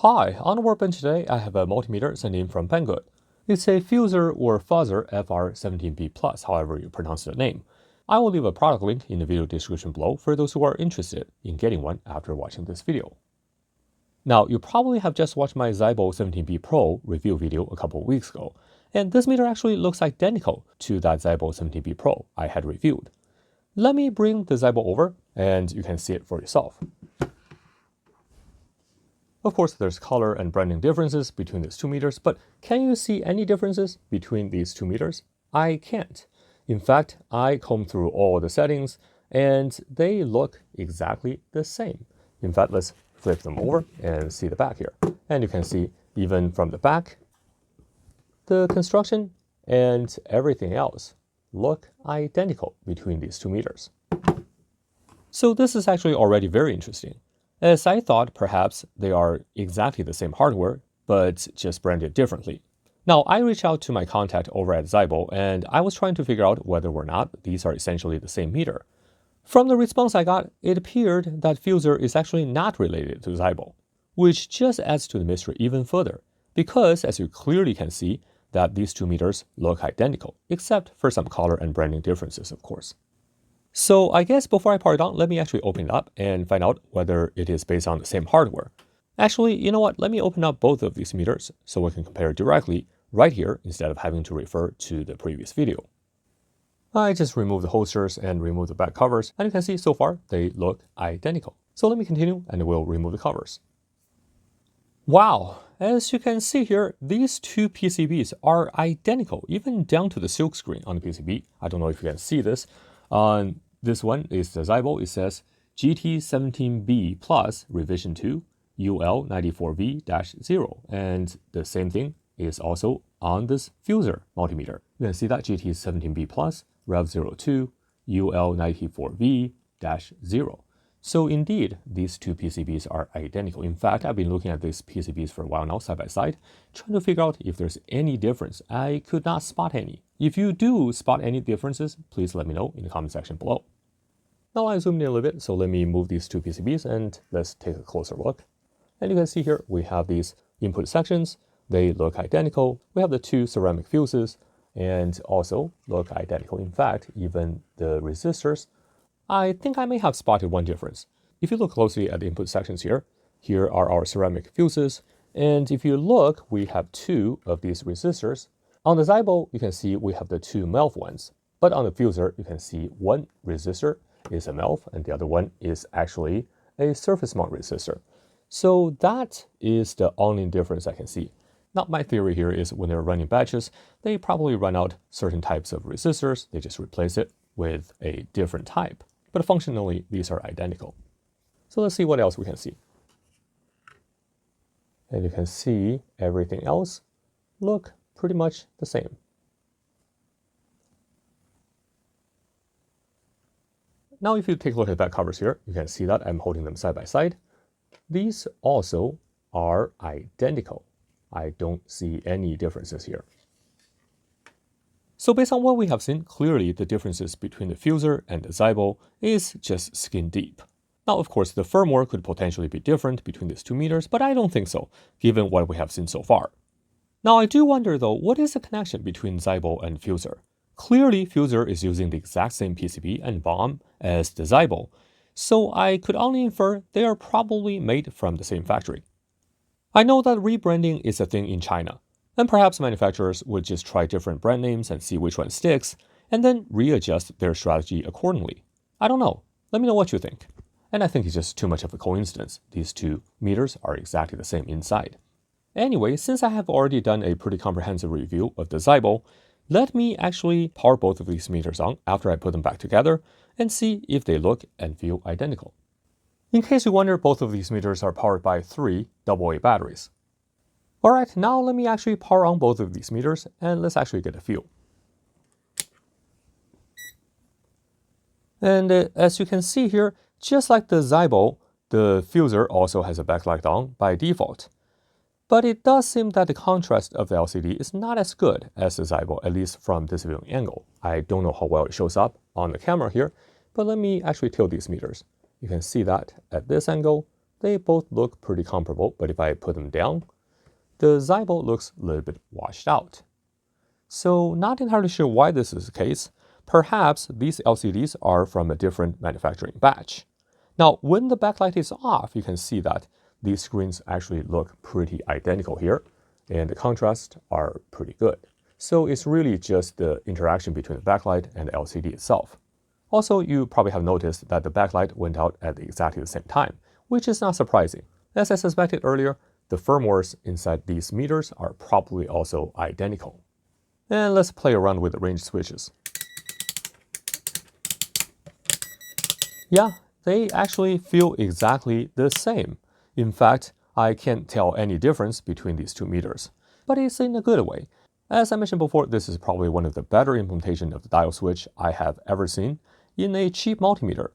Hi, on the workbench today I have a multimeter sent in from Banggood. It's a FUZRR or FUZRR FR17B Plus, however you pronounce the name. I will leave a product link in the video description below for those who are interested in getting one after watching this video. Now, you probably have just watched my ZIBOO 17B Pro review video a couple of weeks ago, and this meter actually looks identical to that ZIBOO 17B Pro I had reviewed. Let me bring the ZIBOO over and you can see it for yourself. Of course, there's color and branding differences between these two meters, but can you see any differences between these two meters? I can't. In fact, I combed through all the settings and they look exactly the same. In fact, let's flip them over and see the back here. And you can see even from the back, the construction and everything else look identical between these two meters. So this is actually already very interesting, as I thought perhaps they are exactly the same hardware, but just branded differently. Now, I reached out to my contact over at ZIBOO, and I was trying to figure out whether or not these are essentially the same meter. From the response I got, it appeared that FUZRR is actually not related to ZIBOO, which just adds to the mystery even further, because as you clearly can see, that these two meters look identical, except for some color and branding differences, of course. So I guess before I power it on, let me actually open it up and find out whether it is based on the same hardware. Actually, you know what? Let me open up both of these meters so we can compare directly right here instead of having to refer to the previous video. I just removed the holsters and removed the back covers, and you can see so far they look identical. So let me continue and we'll remove the covers. Wow, as you can see here, these two PCBs are identical, even down to the silk screen on the PCB. I don't know if you can see this. On this one is the ZIBOO. It says GT17B Plus Revision 2 UL94V-0, and the same thing is also on this FUZRR multimeter. You can see that GT17B Plus Rev02 UL94V-0. So indeed, these two PCBs are identical. In fact, I've been looking at these PCBs for a while now, side by side, trying to figure out if there's any difference. I could not spot any. If you do spot any differences, please let me know in the comment section below. Now I zoomed in a little bit, so let me move these two PCBs and let's take a closer look. And you can see here, we have these input sections. They look identical. We have the two ceramic fuses and also look identical. In fact, even the resistors, I think I may have spotted one difference. If you look closely at the input sections here, here are our ceramic fuses. And if you look, we have two of these resistors. On the ZIBOO, you can see we have the two MELF ones. But on the FUZRR, you can see one resistor is a MELF and the other one is actually a surface mount resistor. So that is the only difference I can see. Now, my theory here is when they're running batches, they probably run out certain types of resistors. They just replace it with a different type. But functionally, these are identical. So let's see what else we can see. And you can see everything else look pretty much the same. Now, if you take a look at the back covers here, you can see that I'm holding them side by side. These also are identical. I don't see any differences here. So based on what we have seen, clearly the differences between the FUZRR and the ZIBOO is just skin deep. Now, of course, the firmware could potentially be different between these two meters, but I don't think so, given what we have seen so far. Now, I do wonder though, what is the connection between ZIBOO and FUZRR? Clearly, FUZRR is using the exact same PCB and BOM as the ZIBOO, so I could only infer they are probably made from the same factory. I know that rebranding is a thing in China, and perhaps manufacturers would just try different brand names and see which one sticks, and then readjust their strategy accordingly. I don't know. Let me know what you think. And I think it's just too much of a coincidence. These two meters are exactly the same inside. Anyway, since I have already done a pretty comprehensive review of the ZIBOO, let me actually power both of these meters on after I put them back together and see if they look and feel identical. In case you wonder, both of these meters are powered by 3 AA batteries. Alright, now let me actually power on both of these meters and let's actually get a feel. And as you can see here, just like the ZIBOO, the FUZRR also has a backlight on by default. But it does seem that the contrast of the LCD is not as good as the ZIBOO, at least from this viewing angle. I don't know how well it shows up on the camera here, but let me actually tilt these meters. You can see that at this angle, they both look pretty comparable, but if I put them down, the ZIBOO looks a little bit washed out. So not entirely sure why this is the case. Perhaps these LCDs are from a different manufacturing batch. Now, when the backlight is off, you can see that these screens actually look pretty identical here, and the contrasts are pretty good. So it's really just the interaction between the backlight and the LCD itself. Also, you probably have noticed that the backlight went out at exactly the same time, which is not surprising. As I suspected earlier, the firmwares inside these meters are probably also identical. And let's play around with the range switches. Yeah, they actually feel exactly the same. In fact, I can't tell any difference between these two meters, but it's in a good way. As I mentioned before, this is probably one of the better implementations of the dial switch I have ever seen in a cheap multimeter.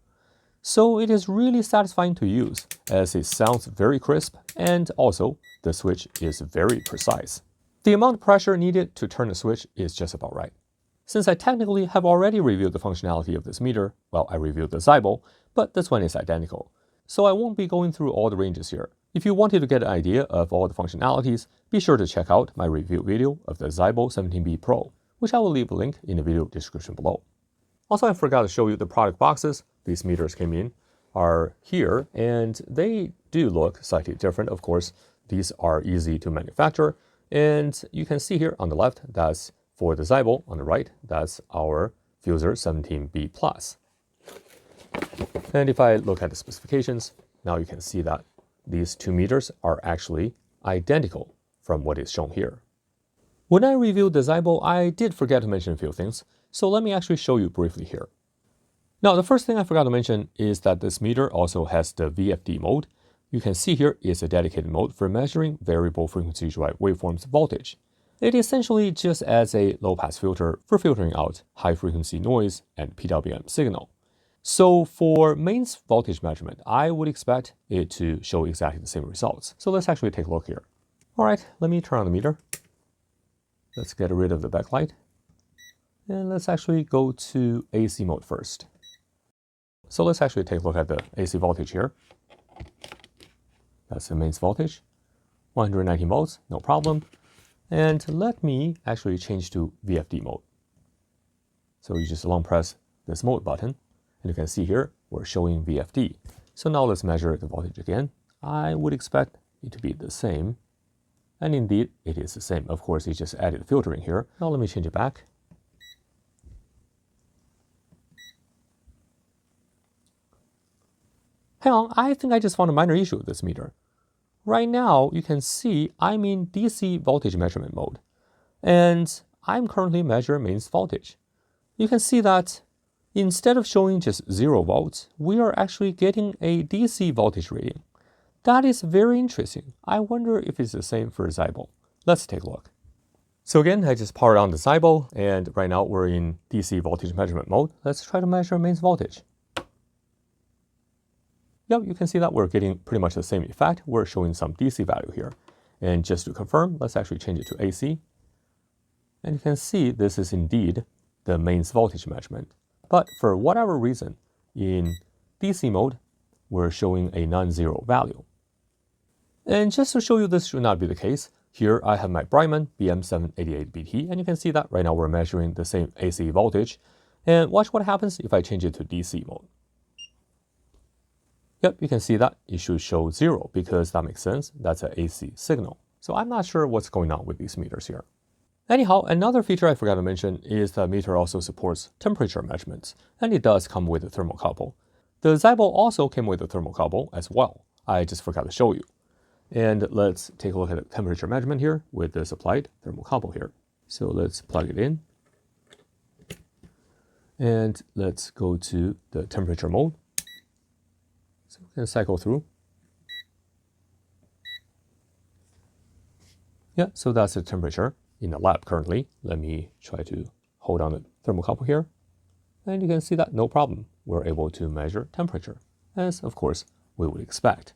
So it is really satisfying to use, as it sounds very crisp, and also the switch is very precise. The amount of pressure needed to turn the switch is just about right. Since I technically have already reviewed the functionality of this meter, well, I reviewed the ZIBOO, but this one is identical. So I won't be going through all the ranges here. If you wanted to get an idea of all the functionalities, be sure to check out my review video of the ZIBOO 17B Pro, which I will leave a link in the video description below. Also, I forgot to show you the product boxes these meters came in are here, and they do look slightly different. Of course, these are easy to manufacture, and you can see here on the left, that's for the ZIBOO. On the right, that's our FUZRR 17B+. And if I look at the specifications, now you can see that these two meters are actually identical from what is shown here. When I reviewed the ZIBOO, I did forget to mention a few things, so let me actually show you briefly here. Now, the first thing I forgot to mention is that this meter also has the VFD mode. You can see here is a dedicated mode for measuring variable frequency drive waveforms voltage. It essentially just adds a low-pass filter for filtering out high-frequency noise and PWM signal. So for mains voltage measurement, I would expect it to show exactly the same results. So let's actually take a look here. All right, let me turn on the meter. Let's get rid of the backlight. And let's actually go to AC mode first. So let's actually take a look at the AC voltage here. That's the mains voltage, 119 volts, no problem. And let me actually change to VFD mode. So you just long press this mode button, and you can see here, we're showing VFD. So now let's measure the voltage again. I would expect it to be the same. And indeed, it is the same. Of course, it just added filtering here. Now let me change it back. Hang on, I think I just found a minor issue with this meter. Right now, you can see I'm in DC voltage measurement mode, and I'm currently measuring mains voltage. You can see that instead of showing just 0 volts, we are actually getting a DC voltage reading. That is very interesting. I wonder if it's the same for ZIBOO. Let's take a look. So again, I just powered on the ZIBOO, and right now we're in DC voltage measurement mode. Let's try to measure mains voltage. Yep, you can see that we're getting pretty much the same effect. We're showing some DC value here. And just to confirm, let's actually change it to AC. And you can see this is indeed the mains voltage measurement. But for whatever reason, in DC mode, we're showing a non-zero value. And just to show you this should not be the case, here I have my Bryman BM788BT, and you can see that right now we're measuring the same AC voltage. And watch what happens if I change it to DC mode. Yep, you can see that it should show 0 because that makes sense. That's an AC signal. So I'm not sure what's going on with these meters here. Anyhow, another feature I forgot to mention is the meter also supports temperature measurements, and it does come with a thermocouple. The ZIBOO also came with a thermocouple as well. I just forgot to show you. And let's take a look at the temperature measurement here with this applied thermocouple here. So let's plug it in. And let's go to the temperature mode. So we can cycle through. Yeah, so that's the temperature in the lab currently. Let me try to hold on the thermocouple here. And you can see that no problem. We're able to measure temperature, as of course we would expect.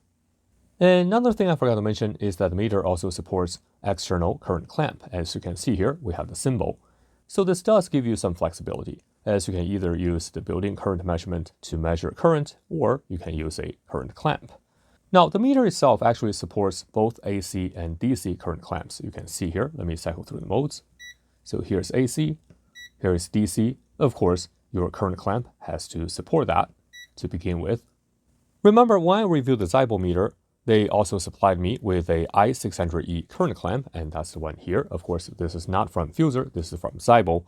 And another thing I forgot to mention is that the meter also supports external current clamp. As you can see here, we have the symbol. So this does give you some flexibility, as you can either use the built-in current measurement to measure current, or you can use a current clamp. Now, the meter itself actually supports both AC and DC current clamps. You can see here. Let me cycle through the modes. So here's AC, here is DC. Of course, your current clamp has to support that to begin with. Remember, when I reviewed the ZIBOO meter, they also supplied me with a i600E current clamp, and that's the one here. Of course, this is not from FUZRR, this is from ZIBOO.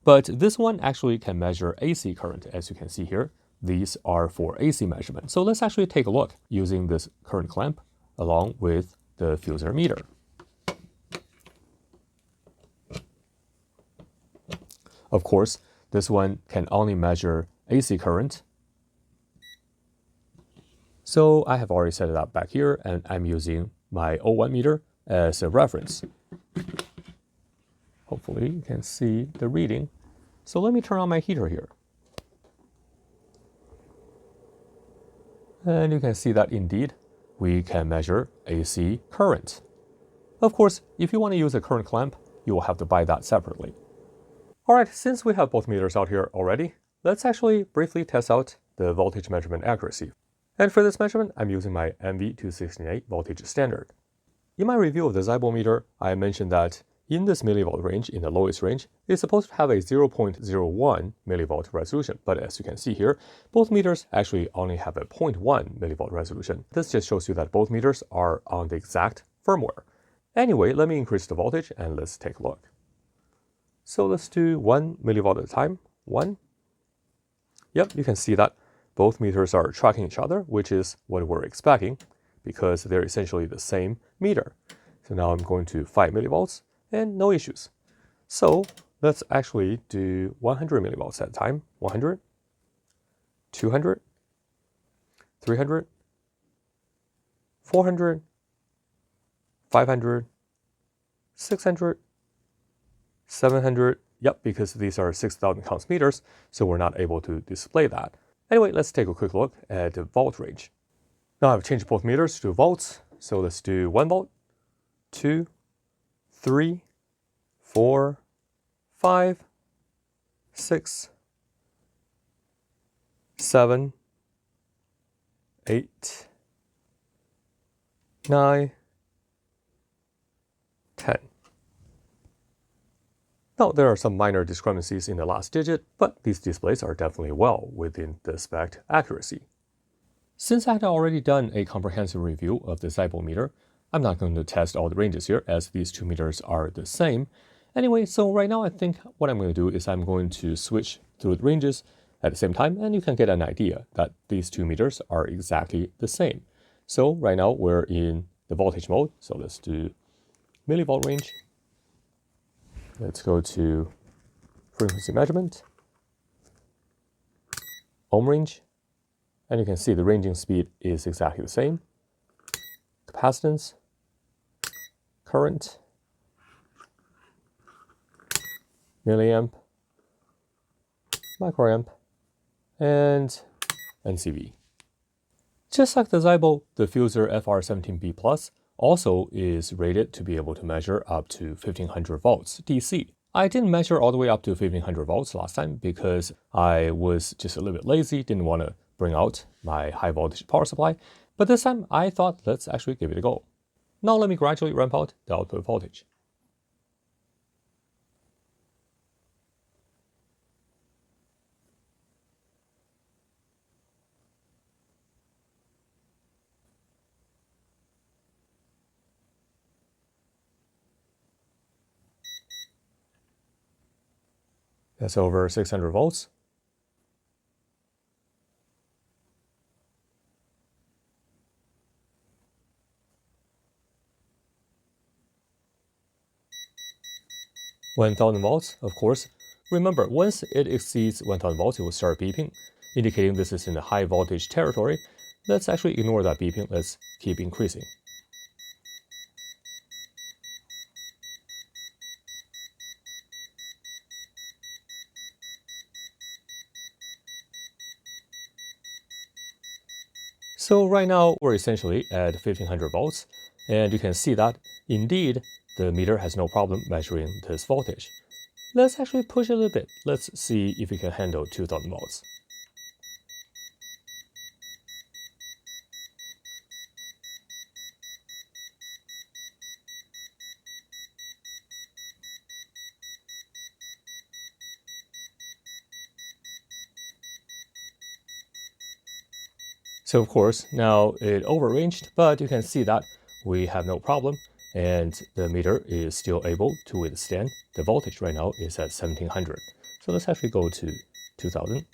But this one actually can measure AC current, as you can see here. These are for AC measurement. So let's actually take a look using this current clamp along with the FUZRR meter. Of course, this one can only measure AC current. So I have already set it up back here, and I'm using my 01 meter as a reference. Hopefully you can see the reading. So let me turn on my heater here. And you can see that indeed, we can measure AC current. Of course, if you want to use a current clamp, you will have to buy that separately. All right, since we have both meters out here already, let's actually briefly test out the voltage measurement accuracy. And for this measurement, I'm using my MV268 voltage standard. In my review of the ZIBOO meter, I mentioned that in this millivolt range, in the lowest range, it's supposed to have a 0.01 millivolt resolution. But as you can see here, both meters actually only have a 0.1 millivolt resolution. This just shows you that both meters are on the exact firmware. Anyway, let me increase the voltage and let's take a look. So let's do 1 millivolt at a time. 1. Yep, you can see that both meters are tracking each other, which is what we're expecting because they're essentially the same meter. So now I'm going to 5 millivolts and no issues. So let's actually do 100 millivolts at a time. 100, 200, 300, 400, 500, 600, 700. Yep, because these are 6,000 counts meters, so we're not able to display that. Anyway, let's take a quick look at the volt range. Now I've changed both meters to volts, so let's do 1 volt, 2, 3, 4, 5, 6, 7, 8, 9, 10. Now, there are some minor discrepancies in the last digit, but these displays are definitely well within the spec accuracy. Since I had already done a comprehensive review of the ZIBOO meter, I'm not going to test all the ranges here as these two meters are the same. Anyway, so right now I think what I'm going to do is I'm going to switch through the ranges at the same time, and you can get an idea that these two meters are exactly the same. So right now we're in the voltage mode, so let's do millivolt range. Let's go to frequency measurement, ohm range, and you can see the ranging speed is exactly the same. Capacitance, current, milliamp, microamp, and NCV. Just like the ZIBOO, the FUZRR FR17B Plus also is rated to be able to measure up to 1500 volts DC. I didn't measure all the way up to 1500 volts last time because I was just a little bit lazy, didn't want to bring out my high voltage power supply, but this time I thought let's actually give it a go. Now let me gradually ramp out the output voltage. That's over 600 volts. (1,000 volts, of course. Remember, once it exceeds 1,000 volts, it will start beeping, indicating this is in the high voltage territory. Let's actually ignore that beeping. Let's keep increasing. So right now, we're essentially at 1500 volts, and you can see that, indeed, the meter has no problem measuring this voltage. Let's actually push a little bit. Let's see if we can handle 2000 volts. So of course, now it overranged, but you can see that we have no problem, and the meter is still able to withstand. The voltage right now is at 1700. So let's actually go to 2000.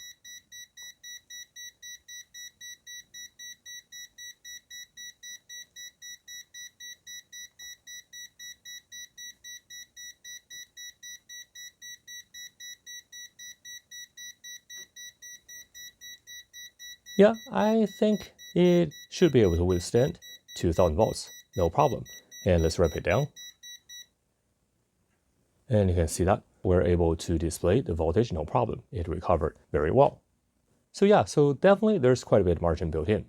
Yeah, I think it should be able to withstand 2000 volts, no problem. And let's ramp it down. And you can see that we're able to display the voltage, no problem. It recovered very well. So yeah, so definitely there's quite a bit of margin built in.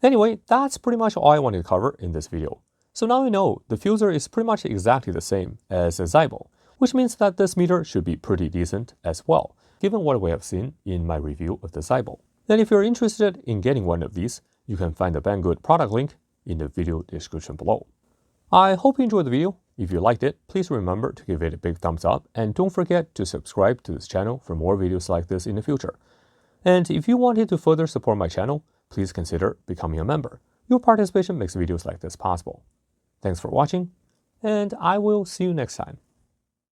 Anyway, that's pretty much all I wanted to cover in this video. So now you know the FUZRR is pretty much exactly the same as a ZIBOO, which means that this meter should be pretty decent as well, given what we have seen in my review of the ZIBOO. Then if you're interested in getting one of these, you can find the Banggood product link in the video description below. I hope you enjoyed the video. If you liked it, please remember to give it a big thumbs up and don't forget to subscribe to this channel for more videos like this in the future. And if you wanted to further support my channel, please consider becoming a member. Your participation makes videos like this possible. Thanks for watching, and I will see you next time.